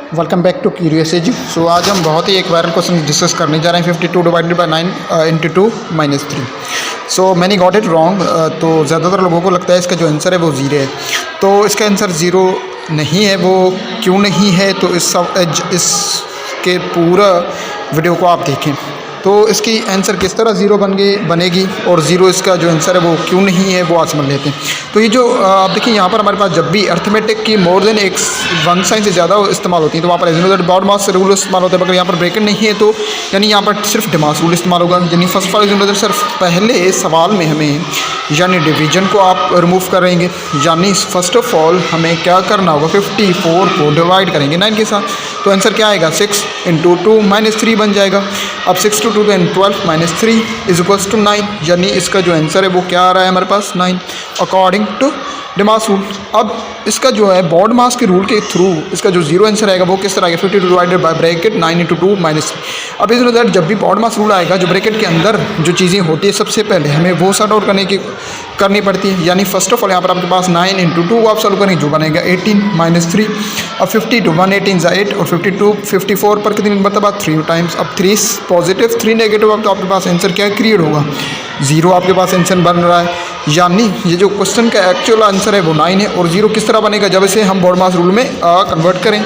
Welcome back to curious age. So आज हम बहुत ही एक वायरल क्वेश्चन डिस्कस करने जा रहे हैं 52 डिवाइडेड बाय 9 इंटू 2 माइनस 3। सो मैंने गॉट इट रॉन्ग। तो ज़्यादातर लोगों को लगता है इसका जो आंसर है वो ज़ीरो है। तो इसका आंसर ज़ीरो नहीं है। वो क्यों नहीं है तो इसके पूरा वीडियो को आप देखें तो इसकी आंसर किस तरह ज़ीरो बनेगी और ज़ीरो इसका जो आंसर है वो क्यों नहीं है वो आज समझ लेते हैं। तो ये जो आप देखिए यहाँ पर हमारे पास जब भी अर्थमेटिक की मोर देन एक वन साइन से ज़्यादा इस्तेमाल होती है तो वहाँ पर एज बॉड मास रूल इस्तेमाल होता है। मगर यहाँ पर ब्रैकेट नहीं है तो यानी यहाँ पर सिर्फ डिमास रूल इस्तेमाल होगा। यानी फर्स्ट ऑफ ऑल सर पहले सवाल में हमें यानी डिवीजन को आप रिमूव करेंगे, यानी फर्स्ट ऑफ ऑल हमें क्या करना होगा 54 को डिवाइड करेंगे 9 के साथ। तो आंसर क्या आएगा 6 इंटू 2 माइनस 3 बन जाएगा। अब 6 to 2 and 12 minus 3 is equals to 9, यानी इसका जो आंसर है वो क्या आ रहा है हमारे पास 9 अकॉर्डिंग टू डिमास रूल। अब इसका जो है बॉड मास के रूल के थ्रू इसका जो जीरो आंसर आएगा वो किस तरह आएगा 52 divided by bracket 9 into 2 minus 3। अब इस दैट जब भी बॉड मास रूल आएगा जो ब्रैकेट के अंदर जो चीज़ें होती है सबसे पहले हमें वो सॉर्ट आउट करनी पड़ती है। यानी फर्स्ट ऑफ ऑल यहाँ पर आपके पास 9 इंटू 2 आप सॉल्व करेंगे जो बनेगा 18 माइनस 3। अब 52 118 8 और 52 54 पर कितनी मरतबा 3 टाइम्स। अब 3 पॉजिटिव 3 नेगेटिव अब तो आपके पास आंसर क्या क्रिएट होगा ज़ीरो आपके पास आंसर बन रहा है। यानी ये जो क्वेश्चन का एक्चुअल आंसर है वो 9 है और ज़ीरो किस तरह बनेगा जब इसे हम बॉड मास रूल में कन्वर्ट करें।